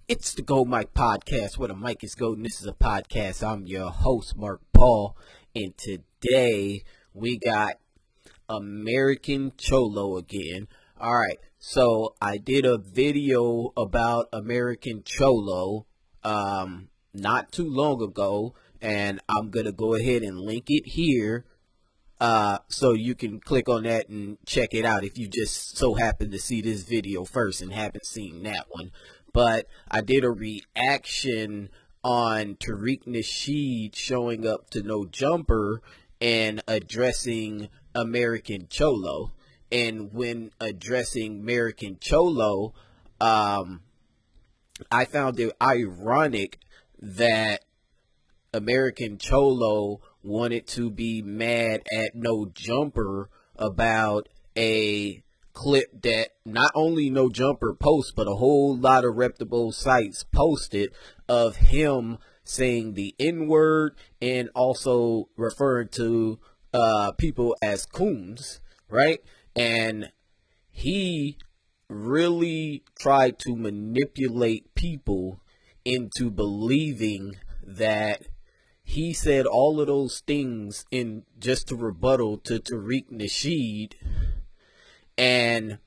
It's the Gold Mike Podcast, where the mic is golden. This is a podcast. I'm your host, Mark Paul, and today we got American Cholo again. All right, so I did a video about American Cholo not too long ago, and I'm gonna go ahead and link it here. So you can click on that and check it out if you just so happen to see this video first and haven't seen that one. But I did a reaction on Tariq Nasheed showing up to No Jumper and addressing American Cholo. And when addressing American Cholo, I found it ironic that American Cholo wanted to be mad at No Jumper about a clip that not only No Jumper posts, but a whole lot of reputable sites posted of him saying the N-word and also referring to people as coons, right? And he really tried to manipulate people into believing that he said all of those things in just to rebuttal to Tariq Nasheed. And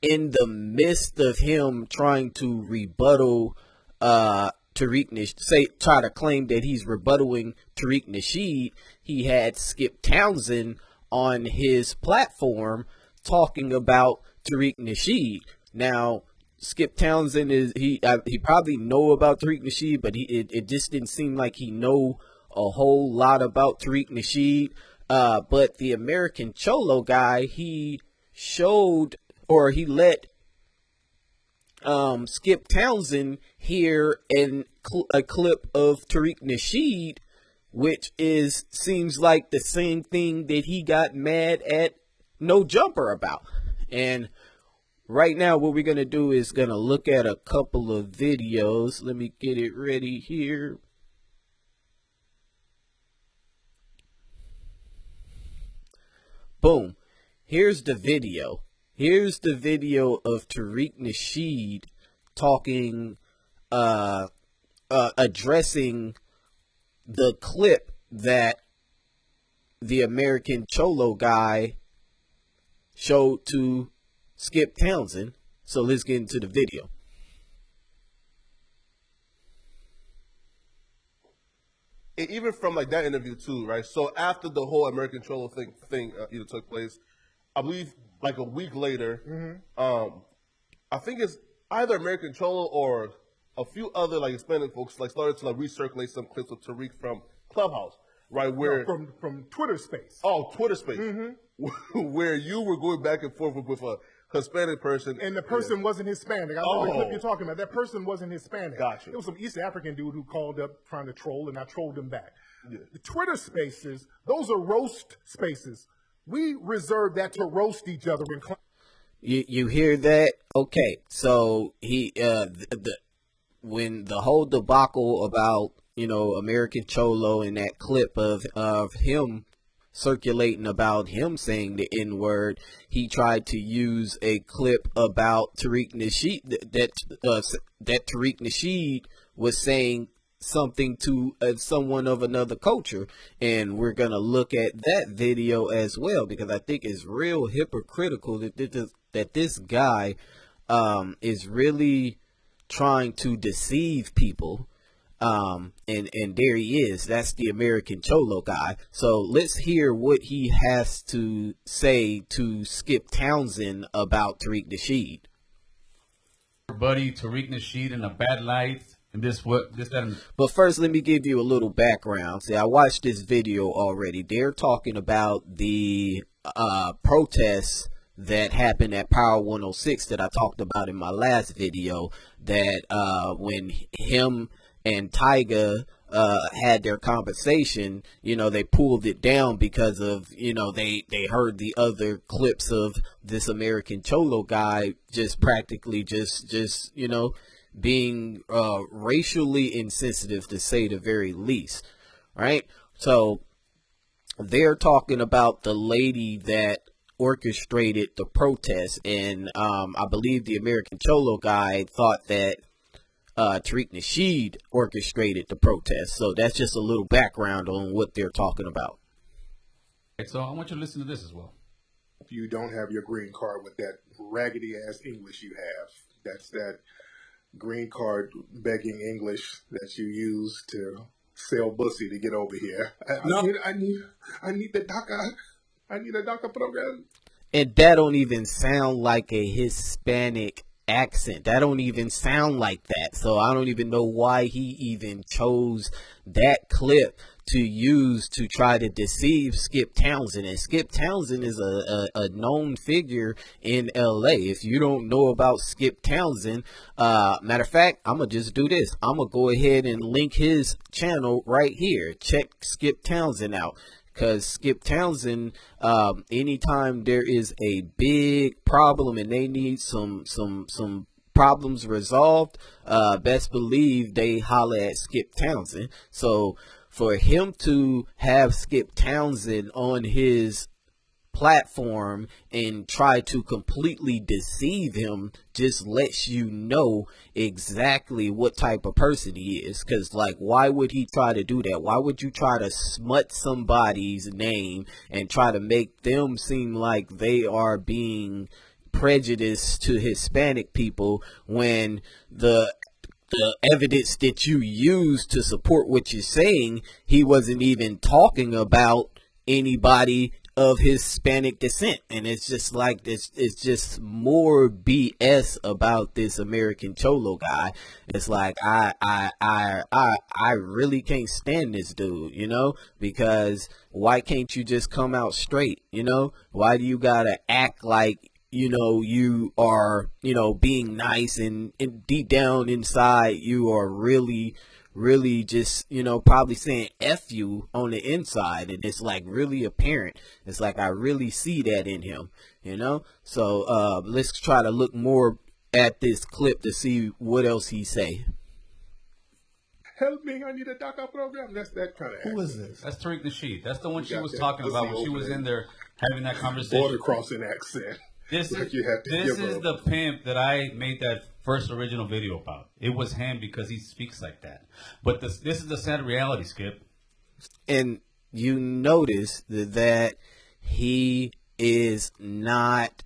in the midst of him trying to rebuttal Tariq Nasheed, try to claim that he's rebuttaling Tariq Nasheed, he had Skipp Townsend on his platform talking about Tariq Nasheed. Now, Skipp Townsend he probably know about Tariq Nasheed, but it just didn't seem like he know a whole lot about Tariq Nasheed. But the American Cholo guy, he showed, or he let Skipp Townsend hear a clip of Tariq Nasheed, which seems like the same thing that he got mad at No Jumper about. And right now, what we're going to do is going to look at a couple of videos. Let me get it ready here. Boom. Here's the video. Here's the video of Tariq Nasheed talking, addressing the clip that the American Cholo guy showed to Skipp Townsend. So let's get into the video. Even from like that interview too, right? So after the whole American Cholo thing took place, I believe like a week later, I think it's either American Cholo or a few other like Hispanic folks like started to like recirculate some clips of Tariq from Clubhouse, right? Where from Twitter Space. Oh, Twitter Space, where you were going back and forth with a Hispanic person, and the person wasn't Hispanic. I know the clip you're talking about. That person wasn't Hispanic. Gotcha. It was some East African dude who called up trying to troll, and I trolled him back. Yeah. The Twitter Spaces, those are roast spaces. We reserve that to roast each other. You hear that? Okay, so he when the whole debacle about American Cholo and that clip of him circulating about him saying the N-word, he tried to use a clip about Tariq Nasheed that Tariq Nasheed was saying something to someone of another culture, and we're gonna look at that video as well because I think it's real hypocritical that this guy is really trying to deceive people. And there he is. That's the American Cholo guy. So let's hear what he has to say to Skipp Townsend about Tariq Nasheed. Buddy, Tariq Nasheed in a bad light, and that. But first, let me give you a little background. See, I watched this video already. They're talking about the protests that happened at Power 106 that I talked about in my last video. That when him and Tyga had their conversation, they pulled it down because of, they heard the other clips of this American Cholo guy just practically just being racially insensitive, to say the very least, right? So they're talking about the lady that orchestrated the protest, and I believe the American Cholo guy thought that Tariq Nasheed orchestrated the protest. So that's just a little background on what they're talking about. So I want you to listen to this as well. You don't have your green card with that raggedy ass English you have. That's that green card begging English that you use to sell pussy to get over here. I need the DACA. I need a DACA program. And that don't even sound like a Hispanic accent. That don't even sound like that. So I don't even know why he even chose that clip to use to try to deceive Skipp Townsend. And Skipp Townsend is a known figure in LA. If you don't know about Skipp Townsend, matter of fact, I'm gonna just do this. I'm gonna go ahead and link his channel right here. Check Skipp Townsend out. Because Skipp Townsend, anytime there is a big problem and they need some problems resolved, best believe they holler at Skipp Townsend. So for him to have Skipp Townsend on his platform and try to completely deceive him just lets you know exactly what type of person he is. Because, like, why would he try to do that? Why would you try to smut somebody's name and try to make them seem like they are being prejudiced to Hispanic people when the evidence that you use to support what you're saying, he wasn't even talking about anybody of Hispanic descent? And it's just like it's just more BS about this American Cholo guy. It's like I really can't stand this dude, you know, because why can't you just come out straight? You know, why do you gotta act like, you know, you are, you know, being nice and deep down inside you are really just, you know, probably saying F you on the inside, and it's like really apparent. It's like I really see that in him, you know. So let's try to look more at this clip to see what else he say. Help me, I need a DACA program. That's that kind of accent. Who is this? That's Tariq Nasheed. That's the one she was that talking about when she was in there having that conversation. Border crossing accent. This Like is, you have to this give is up. the pimp that I made that first original video about. It was him because he speaks like that. But this is the sad reality, Skipp. And you notice that he is not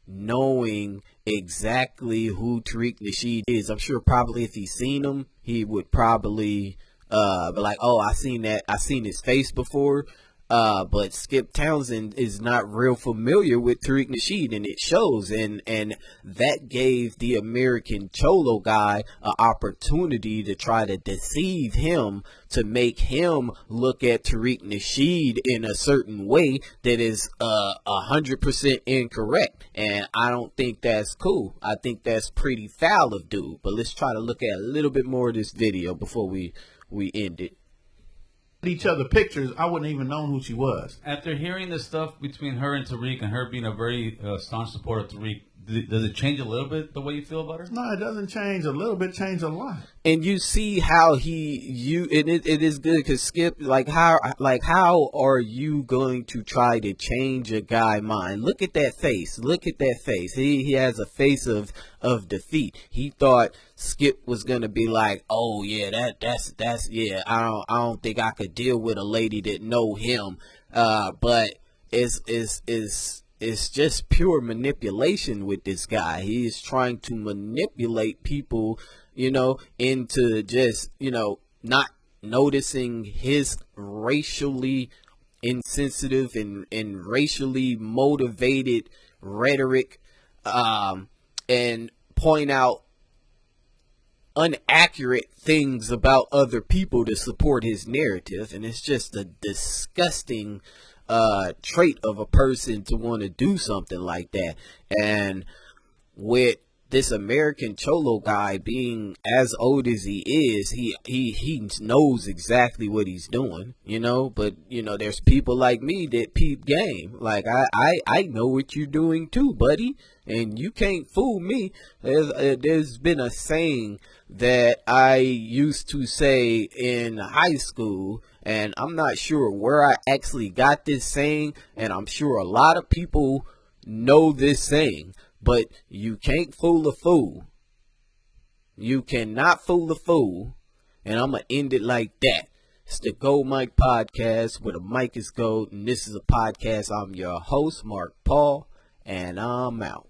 knowing exactly who Tariq Nasheed is. I'm sure probably if he's seen him, he would probably be like, oh, I seen his face before. But Skipp Townsend is not real familiar with Tariq Nasheed, and it shows. And that gave the American Cholo guy an opportunity to try to deceive him, to make him look at Tariq Nasheed in a certain way that is 100% incorrect. And I don't think that's cool. I think that's pretty foul of dude. But let's try to look at a little bit more of this video before we end it. Each other pictures, I wouldn't even known who she was. After hearing the stuff between her and Tariq and her being a very staunch supporter of Tariq, does it change a little bit the way you feel about her? No, it doesn't change a little bit, change a lot. And you see how and it is good because Skipp, how are you going to try to change a guy's mind? Look at that face. Look at that face. He has a face of defeat. He thought Skipp was gonna be like, oh yeah, that's yeah. I don't think I could deal with a lady that know him. But it's just pure manipulation with this guy. He is trying to manipulate people, you know, into just, you know, not noticing his racially insensitive and racially motivated rhetoric, and point out inaccurate things about other people to support his narrative. And it's just a disgusting trait of a person to want to do something like that. And with this American Cholo guy being as old as he is, he knows exactly what he's doing, you know. But you know, there's people like me that peep game. Like I know what you're doing too, buddy, and you can't fool me. There's been a saying that I used to say in high school, and I'm not sure where I actually got this saying, and I'm sure a lot of people know this saying, but you can't fool a fool. You cannot fool a fool. And I'm going to end it like that. It's the Gold Mike Podcast where the mic is gold. And this is a podcast. I'm your host, Mark Paul. And I'm out.